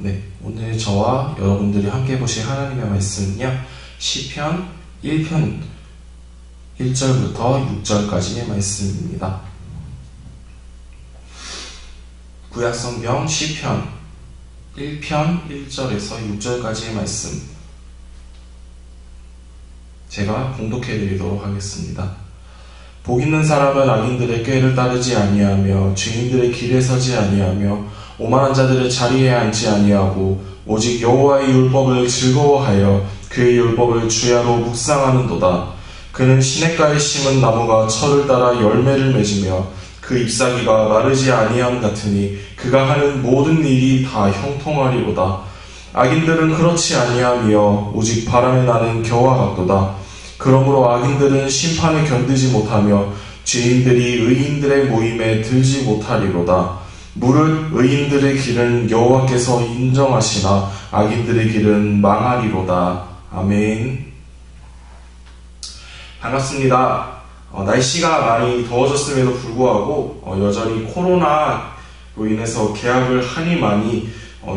네, 오늘 저와 여러분들이 함께 보실 하나님의 말씀은요, 시편 1편 1절부터 6절까지의 말씀입니다. 구약성경 시편 1편 1절에서 6절까지의 말씀, 제가 봉독해 드리도록 하겠습니다. 복 있는 사람은 악인들의 꾀를 따르지 아니하며 죄인들의 길에 서지 아니하며 오만한 자들의 자리에 앉지 아니하고 오직 여호와의 율법을 즐거워하여 그의 율법을 주야로 묵상하는도다. 그는 시냇가에 심은 나무가 철을 따라 열매를 맺으며 그 잎사귀가 마르지 아니함 같으니 그가 하는 모든 일이 다 형통하리로다. 악인들은 그렇지 아니하며 오직 바람에 나는 겨와 같도다. 그러므로 악인들은 심판을 견디지 못하며 죄인들이 의인들의 모임에 들지 못하리로다. 무릇 의인들의 길은 여호와께서 인정하시나 악인들의 길은 망하리로다. 아멘. 반갑습니다. 날씨가 많이 더워졌음에도 불구하고 여전히 코로나로 인해서 개학을 하니 많이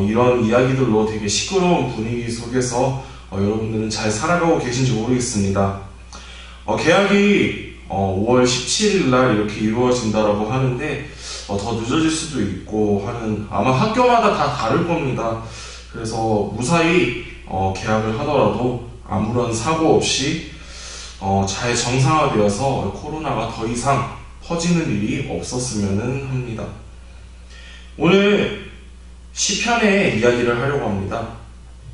이런 이야기들로 되게 시끄러운 분위기 속에서 여러분들은 잘 살아가고 계신지 모르겠습니다. 개학이 5월 17일 날 이렇게 이루어진다라고 하는데 더 늦어질 수도 있고 하는, 아마 학교마다 다 다를 겁니다. 그래서 무사히 개학을 하더라도 아무런 사고 없이 잘 정상화되어서 코로나가 더 이상 퍼지는 일이 없었으면 합니다. 오늘 시편의 이야기를 하려고 합니다.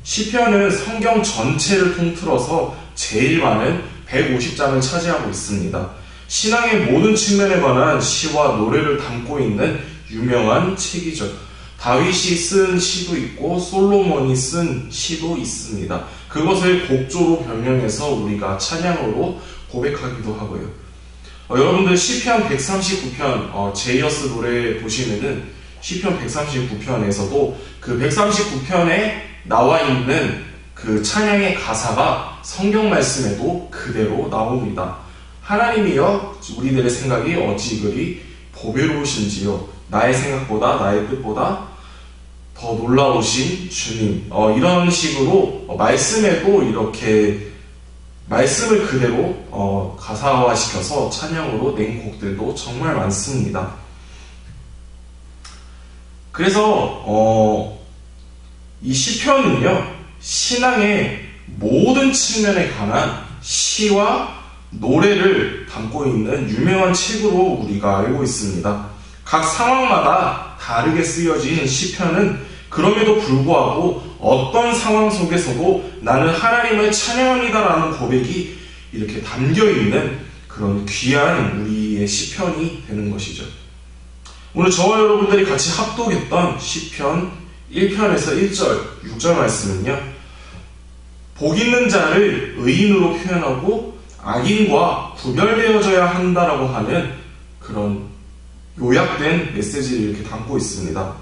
시편은 성경 전체를 통틀어서 제일 많은 150장을 차지하고 있습니다. 신앙의 모든 측면에 관한 시와 노래를 담고 있는 유명한 책이죠. 다윗이 쓴 시도 있고 솔로몬이 쓴 시도 있습니다. 그것을 곡조로 변형해서 우리가 찬양으로 고백하기도 하고요. 여러분들 시편 139편 제이어스 노래 보시면은 시편 139편에서도 그 139편에 나와 있는 그 찬양의 가사가 성경 말씀에도 그대로 나옵니다. 하나님이여 우리들의 생각이 어찌 그리 보배로우신지요, 나의 생각보다 나의 뜻보다 더 놀라우신 주님. 이런 식으로 말씀에도 이렇게 말씀을 그대로 가사화시켜서 찬양으로 낸 곡들도 정말 많습니다. 그래서 이 시편은요, 신앙의 모든 측면에 관한 시와 노래를 담고 있는 유명한 책으로 우리가 알고 있습니다. 각 상황마다 다르게 쓰여진 시편은 그럼에도 불구하고 어떤 상황 속에서도 나는 하나님을 찬양합니다라는 고백이 이렇게 담겨있는 그런 귀한 우리의 시편이 되는 것이죠. 오늘 저와 여러분들이 같이 합독했던 시편 1편에서 1절, 6절 말씀은요, 복 있는 자를 의인으로 표현하고 악인과 구별되어져야 한다라고 하는 그런 요약된 메시지를 이렇게 담고 있습니다.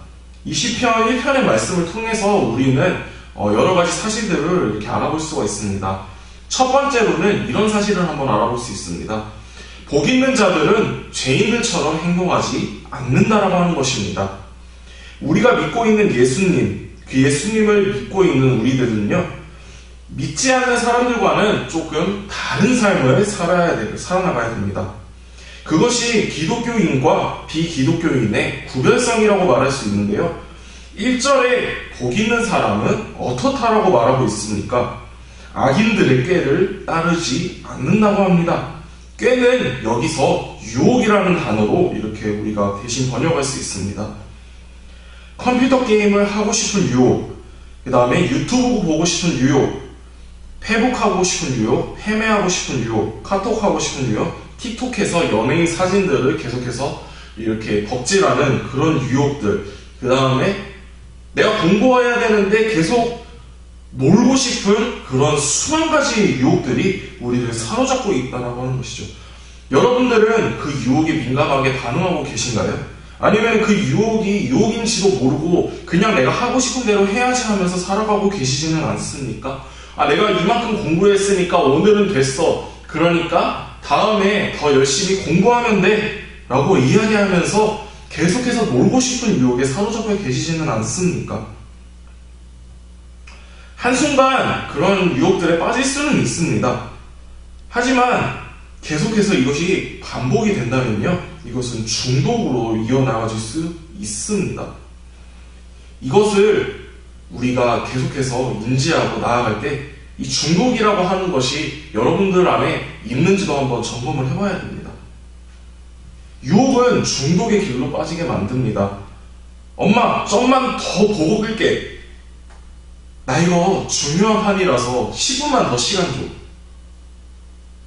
이 시편 1편의 말씀을 통해서 우리는 여러 가지 사실들을 이렇게 알아볼 수가 있습니다. 첫 번째로는 이런 사실을 한번 알아볼 수 있습니다. 복 있는 자들은 죄인들처럼 행동하지 않는다라고 하는 것입니다. 우리가 믿고 있는 예수님, 그 예수님을 믿고 있는 우리들은요, 믿지 않는 사람들과는 조금 다른 삶을 살아나가야 됩니다. 그것이 기독교인과 비기독교인의 구별성이라고 말할 수 있는데요. 1절에 복 있는 사람은 어떻다라고 말하고 있습니까? 악인들의 꾀를 따르지 않는다고 합니다. 꾀는 여기서 유혹이라는 단어로 이렇게 우리가 대신 번역할 수 있습니다. 컴퓨터 게임을 하고 싶은 유혹, 그 다음에 유튜브 보고 싶은 유혹, 페북하고 싶은 유혹, 헤매하고 싶은 유혹, 카톡하고 싶은 유혹, 틱톡에서 연예인 사진들을 계속해서 이렇게 덕질하는 그런 유혹들, 그 다음에 내가 공부해야 되는데 계속 놀고 싶은 그런 수만 가지 유혹들이 우리를 사로잡고 있다고 하는 것이죠. 여러분들은 그 유혹에 민감하게 반응하고 계신가요? 아니면 그 유혹이 유혹인지도 모르고 그냥 내가 하고 싶은 대로 해야지 하면서 살아가고 계시지는 않습니까? 내가 이만큼 공부했으니까 오늘은 됐어. 그러니까 다음에 더 열심히 공부하면 돼. 라고 이야기하면서 계속해서 놀고 싶은 유혹에 사로잡혀 계시지는 않습니까? 한순간 그런 유혹들에 빠질 수는 있습니다. 하지만 계속해서 이것이 반복이 된다면요, 이것은 중독으로 이어나가질 수 있습니다. 이것을 우리가 계속해서 인지하고 나아갈 때 이 중독이라고 하는 것이 여러분들 안에 있는지도 한번 점검을 해봐야 됩니다. 유혹은 중독의 길로 빠지게 만듭니다. 엄마, 좀만 더 보고 끌게. 나 이거 중요한 판이라서 10분만 더 시간 줘.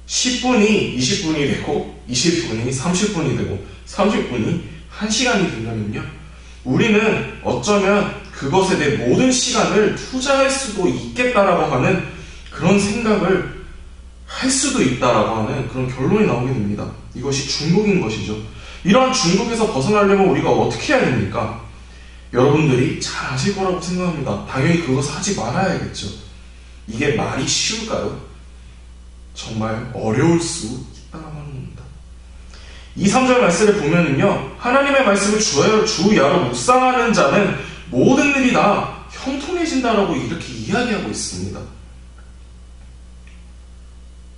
10분이 20분이 되고 20분이 30분이 되고 30분이 1시간이 된다면요, 우리는 어쩌면 그것에 내 모든 시간을 투자할 수도 있겠다라고 하는 그런 생각을 할 수도 있다라고 하는 그런 결론이 나오게 됩니다. 이것이 중독인 것이죠. 이러한 중독에서 벗어나려면 우리가 어떻게 해야 됩니까? 여러분들이 잘 아실 거라고 생각합니다. 당연히 그것을 하지 말아야겠죠. 이게 말이 쉬울까요? 정말 어려울 수 있다는 겁니다. 2, 3절 말씀을 보면은요, 하나님의 말씀을 주야로 묵상하는 자는 모든 일이 다 형통해진다라고 이렇게 이야기하고 있습니다.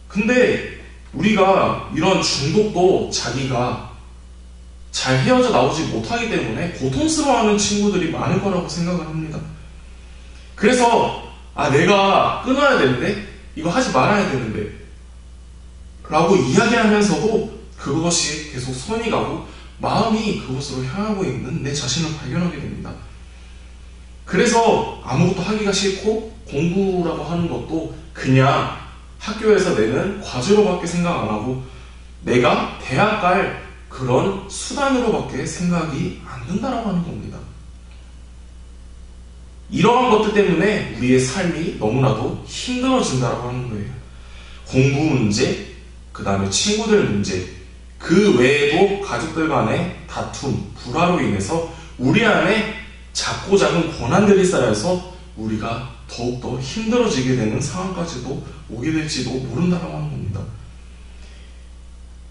근데 우리가 이런 중독도 자기가 잘 헤어져 나오지 못하기 때문에 고통스러워하는 친구들이 많을 거라고 생각을 합니다. 그래서 내가 끊어야 되는데, 이거 하지 말아야 되는데 라고 이야기하면서도 그것이 계속 손이 가고 마음이 그곳으로 향하고 있는 내 자신을 발견하게 됩니다. 그래서 아무것도 하기가 싫고 공부라고 하는 것도 그냥 학교에서 내는 과제로밖에 생각 안 하고 내가 대학 갈 그런 수단으로밖에 생각이 안 든다라고 하는 겁니다. 이러한 것들 때문에 우리의 삶이 너무나도 힘들어진다라고 하는 거예요. 공부 문제, 그 다음에 친구들 문제, 그 외에도 가족들 간의 다툼, 불화로 인해서 우리 안에 작고 작은 고난들이 쌓여서 우리가 더욱더 힘들어지게 되는 상황까지도 오게 될지도 모른다라고 하는 겁니다.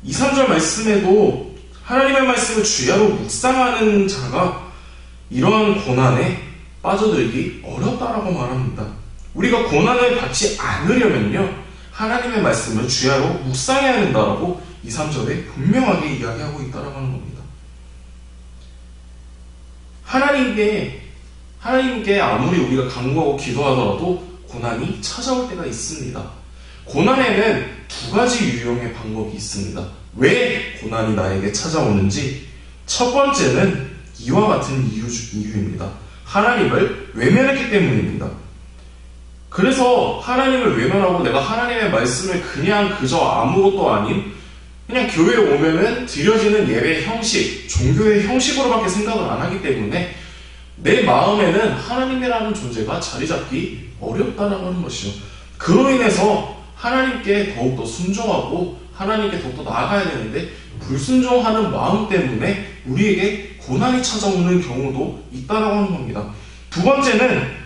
2, 3절 말씀에도 하나님의 말씀을 주야로 묵상하는 자가 이러한 고난에 빠져들기 어렵다라고 말합니다. 우리가 고난을 받지 않으려면요, 하나님의 말씀을 주야로 묵상해야 된다라고 2, 3절에 분명하게 이야기하고 있다라고 하는 겁니다. 하나님께 아무리 우리가 간구하고 기도하더라도 고난이 찾아올 때가 있습니다. 고난에는 두 가지 유형의 방법이 있습니다. 왜 고난이 나에게 찾아오는지, 첫 번째는 이와 같은 이유입니다. 하나님을 외면했기 때문입니다. 그래서 하나님을 외면하고 내가 하나님의 말씀을 그냥 그저 아무것도 아닌 그냥 교회에 오면은 드려지는 예배의 형식, 종교의 형식으로밖에 생각을 안 하기 때문에 내 마음에는 하나님이라는 존재가 자리 잡기 어렵다라고 하는 것이죠. 그로 인해서 하나님께 더욱더 순종하고 하나님께 더욱더 나아가야 되는데 불순종하는 마음 때문에 우리에게 고난이 찾아오는 경우도 있다라고 하는 겁니다. 두 번째는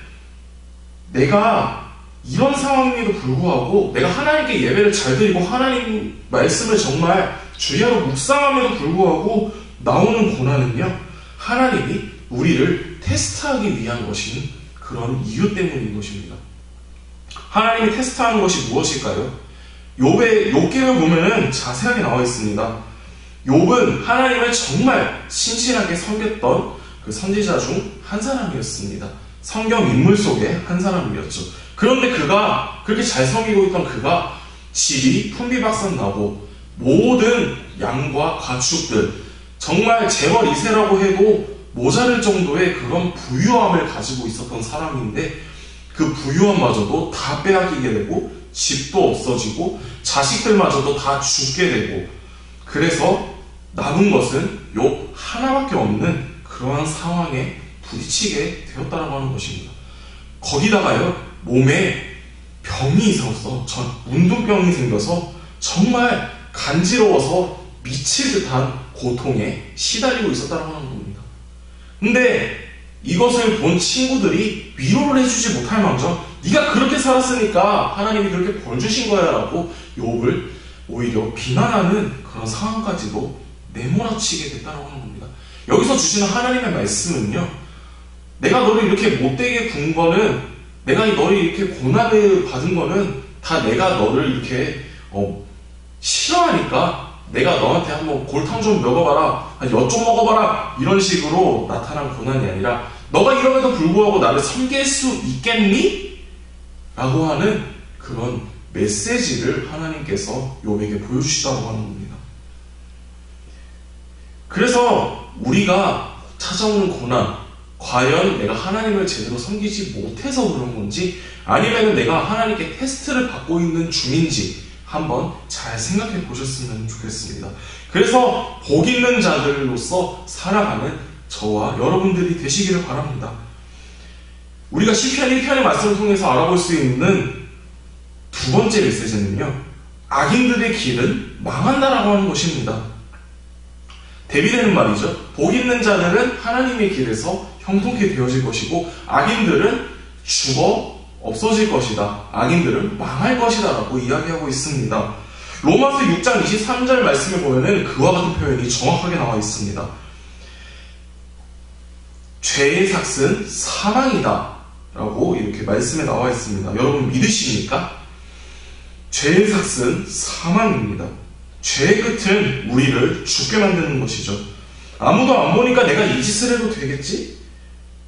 내가 이런 상황에도 불구하고 내가 하나님께 예배를 잘 드리고 하나님 말씀을 정말 주야로 묵상함에도 불구하고 나오는 고난은요, 하나님이 우리를 테스트하기 위한 것인 그런 이유 때문인 것입니다. 하나님이 테스트하는 것이 무엇일까요? 욥기를 보면은 자세하게 나와 있습니다. 욥은 하나님을 정말 신실하게 섬겼던 그 선지자 중 한 사람이었습니다. 성경 인물 속의 한 사람이었죠. 그런데 그가 그렇게 잘 섬기고 있던 그가 집이 풍비박산 나고 모든 양과 가축들, 정말 재벌 2세라고 해도 모자랄 정도의 그런 부유함을 가지고 있었던 사람인데 그 부유함마저도 다 빼앗기게 되고 집도 없어지고 자식들마저도 다 죽게 되고, 그래서 남은 것은 욥 하나밖에 없는 그러한 상황에 부딪히게 되었다라고 하는 것입니다. 거기다가요, 몸에 병이 있어서 운동병이 생겨서 정말 간지러워서 미칠 듯한 고통에 시달리고 있었다라고 하는 겁니다. 근데 이것을 본 친구들이 위로를 해주지 못할 망정 네가 그렇게 살았으니까 하나님이 그렇게 벌 주신 거야 라고 욥을 오히려 비난하는 그런 상황까지도 내몰아치게 됐다고 하는 겁니다. 여기서 주시는 하나님의 말씀은요, 내가 너를 이렇게 못되게 군 거는 내가 너를 이렇게 고난을 받은 거는 다 내가 너를 이렇게 싫어하니까 내가 너한테 한번 골탕 좀 먹어봐라, 엿 좀 먹어봐라, 이런 식으로 나타난 고난이 아니라 너가 이럼에도 불구하고 나를 섬길 수 있겠니? 라고 하는 그런 메시지를 하나님께서 욥에게 보여주시다고 하는 겁니다. 그래서 우리가 찾아오는 고난, 과연 내가 하나님을 제대로 섬기지 못해서 그런 건지, 아니면 내가 하나님께 테스트를 받고 있는 중인지 한번 잘 생각해 보셨으면 좋겠습니다. 그래서 복 있는 자들로서 살아가는 저와 여러분들이 되시기를 바랍니다. 우리가 시편 1편의 말씀을 통해서 알아볼 수 있는 두 번째 메시지는요, 악인들의 길은 망한다라고 하는 것입니다. 대비되는 말이죠. 복 있는 자들은 하나님의 길에서 형통케 되어질 것이고, 악인들은 죽어 없어질 것이다, 악인들은 망할 것이다 라고 이야기하고 있습니다. 로마서 6장 23절 말씀에 보면은 그와 같은 표현이 정확하게 나와 있습니다. 죄의 삭은 사망이다 라고 이렇게 말씀에 나와 있습니다. 여러분 믿으십니까? 죄의 삭은 사망입니다. 죄의 끝은 우리를 죽게 만드는 것이죠. 아무도 안 보니까 내가 이 짓을 해도 되겠지?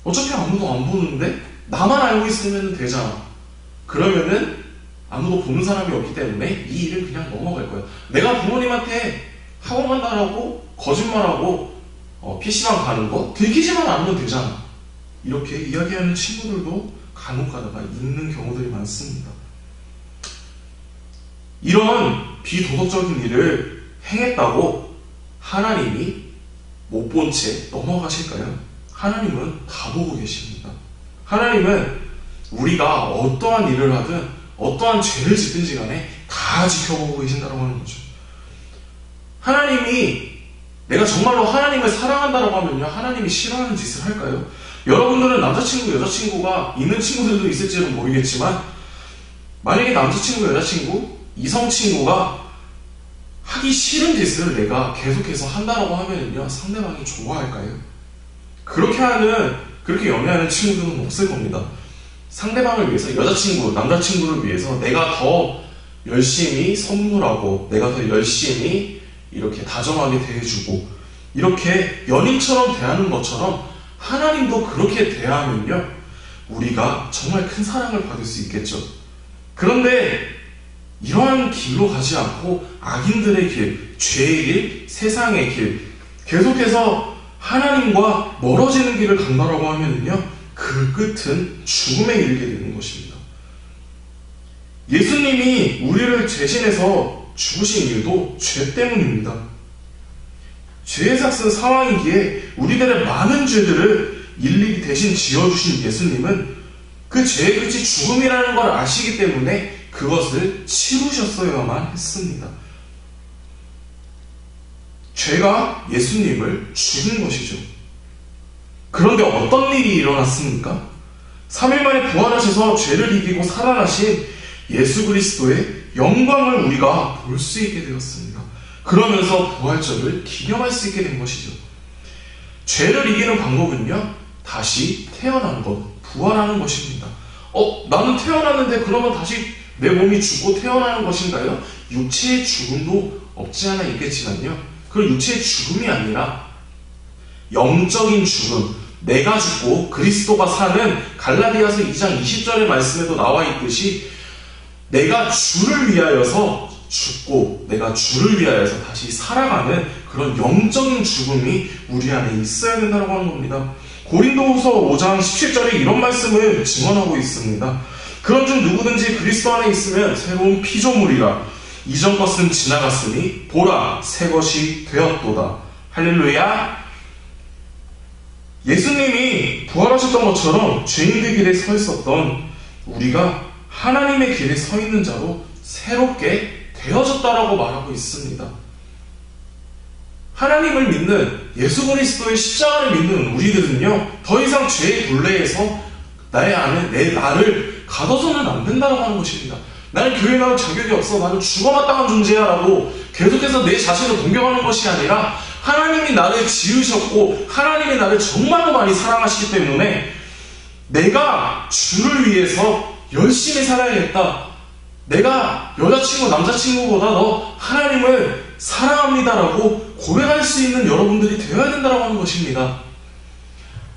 어차피 아무도 안 보는데 나만 알고 있으면 되잖아. 그러면은 아무도 보는 사람이 없기 때문에 이 일을 그냥 넘어갈 거야. 내가 부모님한테 학원 간다라고 거짓말하고 PC방 가는 거 들키지만 않으면 되잖아. 이렇게 이야기하는 친구들도 간혹 가다가 있는 경우들이 많습니다. 이런 비도덕적인 일을 행했다고 하나님이 못 본 채 넘어가실까요? 하나님은 다 보고 계십니다. 하나님은 우리가 어떠한 일을 하든 어떠한 죄를 짓든지 간에 다 지켜보고 계신다고 하는 거죠. 하나님이, 내가 정말로 하나님을 사랑한다고 하면요, 하나님이 싫어하는 짓을 할까요? 여러분들은 남자친구, 여자친구가 있는 친구들도 있을지는 모르겠지만, 만약에 남자친구, 여자친구, 이성친구가 하기 싫은 짓을 내가 계속해서 한다고 하면요, 상대방이 좋아할까요? 그렇게 연애하는 친구들은 없을 겁니다. 상대방을 위해서, 여자친구, 남자친구를 위해서 내가 더 열심히 선물하고, 내가 더 열심히 이렇게 다정하게 대해주고, 이렇게 연인처럼 대하는 것처럼 하나님도 그렇게 대하면요, 우리가 정말 큰 사랑을 받을 수 있겠죠. 그런데 이러한 길로 가지 않고 악인들의 길, 죄의 길, 세상의 길, 계속해서 하나님과 멀어지는 길을 간다라고 하면요, 그 끝은 죽음에 이르게 되는 것입니다. 예수님이 우리를 대신해서 죽으신 이유도 죄 때문입니다. 죄의 삭은 사망이기에 우리들의 많은 죄들을 일일이 대신 지어주신 예수님은 그 죄의 끝이 죽음이라는 걸 아시기 때문에 그것을 치루셨어야만 했습니다. 죄가 예수님을 죽인 것이죠. 그런데 어떤 일이 일어났습니까? 3일 만에 부활하셔서 죄를 이기고 살아나신 예수 그리스도의 영광을 우리가 볼 수 있게 되었습니다. 그러면서 부활절을 기념할 수 있게 된 것이죠. 죄를 이기는 방법은요, 다시 태어나는 것, 부활하는 것입니다. 나는 태어났는데 그러면 다시 내 몸이 죽고 태어나는 것인가요? 육체의 죽음도 없지 않아 있겠지만요, 그건 육체의 죽음이 아니라 영적인 죽음, 내가 죽고 그리스도가 사는 갈라디아서 2장 20절의 말씀에도 나와 있듯이 내가 주를 위하여서 죽고 내가 주를 위하여서 다시 살아가는 그런 영적인 죽음이 우리 안에 있어야 된다고 하는 겁니다. 고린도후서 5장 17절에 이런 말씀을 증언하고 있습니다. 그런즉 누구든지 그리스도 안에 있으면 새로운 피조물이라, 이전 것은 지나갔으니 보라 새 것이 되었도다. 할렐루야. 예수님이 부활하셨던 것처럼 죄인들 길에 서 있었던 우리가 하나님의 길에 서 있는 자로 새롭게 되어졌다라고 말하고 있습니다. 하나님을 믿는, 예수 그리스도의 십자가를 믿는 우리들은요, 더 이상 죄의 굴레에서 나를 가둬서는 안 된다고 하는 것입니다. 나는 교회 나올 자격이 없어, 나는 죽어마땅한 존재야 라고 계속해서 내 자신을 동경하는 것이 아니라, 하나님이 나를 지으셨고 하나님이 나를 정말로 많이 사랑하시기 때문에 내가 주를 위해서 열심히 살아야겠다. 내가 여자친구, 남자친구보다 더 하나님을 사랑합니다라고 고백할 수 있는 여러분들이 되어야 된다고 하는 것입니다.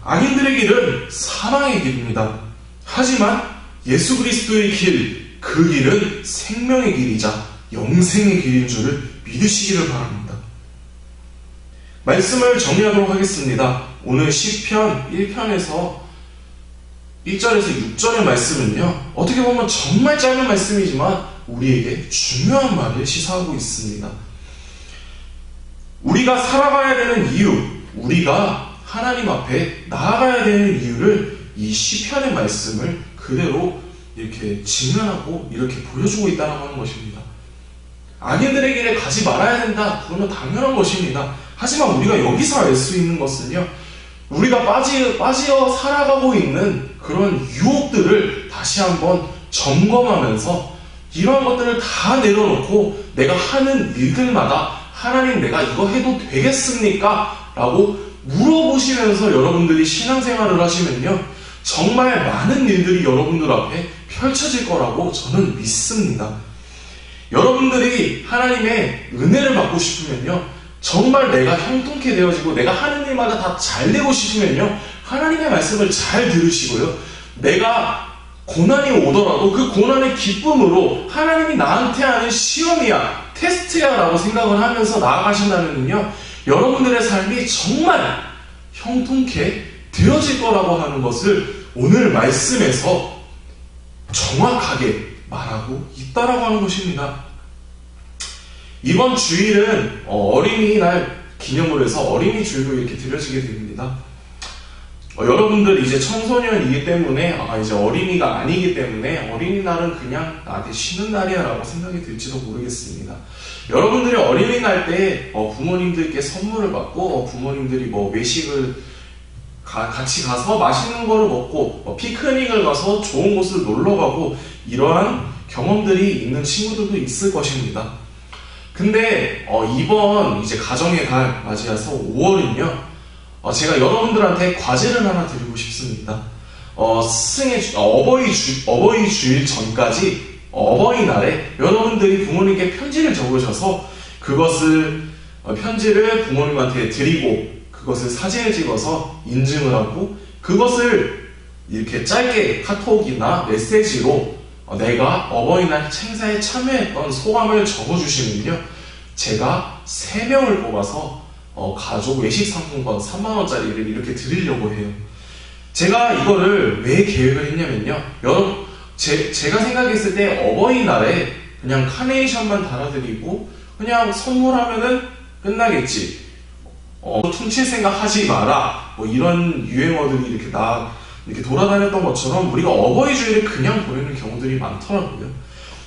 악인들의 길은 사망의 길입니다. 하지만 예수 그리스도의 길, 그 길은 생명의 길이자 영생의 길인 줄을 믿으시기를 바랍니다. 말씀을 정리하도록 하겠습니다. 오늘 시편 1편에서 1절에서 6절의 말씀은요, 어떻게 보면 정말 짧은 말씀이지만 우리에게 중요한 말을 시사하고 있습니다. 우리가 살아가야 되는 이유, 우리가 하나님 앞에 나아가야 되는 이유를 이 시편의 말씀을 그대로 이렇게 직면하고 이렇게 보여주고 있다는 하는 것입니다. 악인들의 길에 가지 말아야 된다, 그러면 당연한 것입니다. 하지만 우리가 여기서 알 수 있는 것은요, 우리가 빠져 살아가고 있는 그런 유혹들을 다시 한번 점검하면서 이러한 것들을 다 내려놓고 내가 하는 일들마다 하나님, 내가 이거 해도 되겠습니까? 라고 물어보시면서 여러분들이 신앙생활을 하시면요, 정말 많은 일들이 여러분들 앞에 펼쳐질 거라고 저는 믿습니다. 여러분들이 하나님의 은혜를 받고 싶으면요, 정말 내가 형통케 되어지고 내가 하는 일마다 다 잘 되고 싶으면요, 하나님의 말씀을 잘 들으시고요, 내가 고난이 오더라도 그 고난의 기쁨으로 하나님이 나한테 하는 시험이야, 테스트야 라고 생각을 하면서 나아가신다면요, 여러분들의 삶이 정말 형통케 되어질 거라고 하는 것을 오늘 말씀에서 정확하게 말하고 있다라고 하는 것입니다. 이번 주일은 어린이날 기념으로 해서 어린이 주일로 이렇게 드려지게 됩니다. 여러분들 이제 청소년이기 때문에 이제 어린이가 아니기 때문에 어린이날은 그냥 나한테 쉬는 날이야 라고 생각이 들지도 모르겠습니다. 여러분들이 어린이날 때 부모님들께 선물을 받고 부모님들이 외식을 같이 가서 맛있는 거를 먹고 피크닉을 가서 좋은 곳을 놀러가고 이러한 경험들이 있는 친구들도 있을 것입니다. 근데 이번 이제 가정의 달 맞이해서 5월은요, 제가 여러분들한테 과제를 하나 드리고 싶습니다. 어버이 주일 전까지 어버이날에 여러분들이 부모님께 편지를 적으셔서 편지를 부모님한테 드리고 그것을 사진을 찍어서 인증을 하고 그것을 이렇게 짧게 카톡이나 메시지로 내가 어버이날 행사에 참여했던 소감을 적어주시면요, 제가 3명을 뽑아서 가족 외식 상품권 3만원짜리를 이렇게 드리려고 해요. 제가 이거를 왜 계획을 했냐면요, 여러분, 제가 생각했을 때 어버이날에 그냥 카네이션만 달아드리고 그냥 선물하면은 끝나겠지, 퉁칠 생각 하지 마라, 이런 유행어들이 이렇게 돌아다녔던 것처럼 우리가 어버이 주일에 그냥 보내는 경우들이 많더라고요.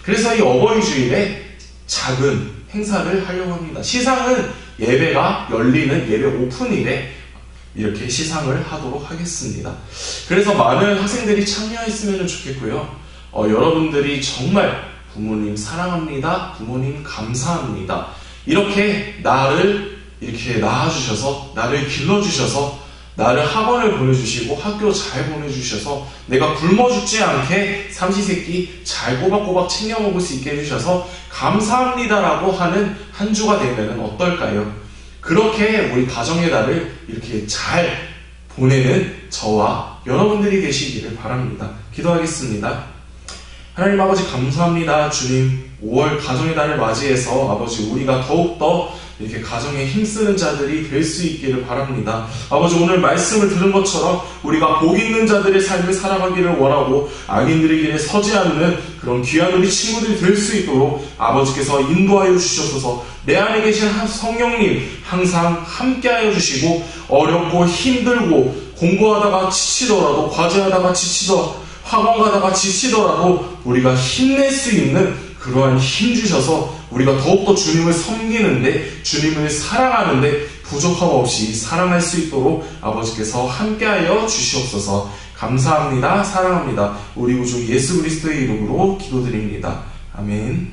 그래서 이 어버이 주일에 작은 행사를 하려고 합니다. 시상은 예배가 열리는 예배 오픈일에 이렇게 시상을 하도록 하겠습니다. 그래서 많은 학생들이 참여했으면 좋겠고요. 여러분들이 정말 부모님 사랑합니다, 부모님 감사합니다, 이렇게 나를 이렇게 낳아주셔서 나를 길러주셔서 나를 학원을 보내주시고 학교 잘 보내주셔서 내가 굶어 죽지 않게 삼시세끼 잘 꼬박꼬박 챙겨 먹을 수 있게 해주셔서 감사합니다라고 하는 한 주가 되면 어떨까요? 그렇게 우리 가정의 달을 이렇게 잘 보내는 저와 여러분들이 되시기를 바랍니다. 기도하겠습니다. 하나님 아버지 감사합니다. 주님, 5월 가정의 달을 맞이해서 아버지 우리가 더욱더 이렇게 가정에 힘쓰는 자들이 될 수 있기를 바랍니다. 아버지, 오늘 말씀을 들은 것처럼 우리가 복 있는 자들의 삶을 살아가기를 원하고 악인들의 길에 서지 않는 그런 귀한 우리 친구들이 될 수 있도록 아버지께서 인도하여 주셔서 내 안에 계신 성령님 항상 함께하여 주시고 어렵고 힘들고 공부하다가 지치더라도 과제하다가 학원 가다가 지치더라도 우리가 힘낼 수 있는 그러한 힘 주셔서 우리가 더욱더 주님을 섬기는데, 주님을 사랑하는데 부족함 없이 사랑할 수 있도록 아버지께서 함께하여 주시옵소서. 감사합니다. 사랑합니다. 우리 구주 예수 그리스도의 이름으로 기도드립니다. 아멘.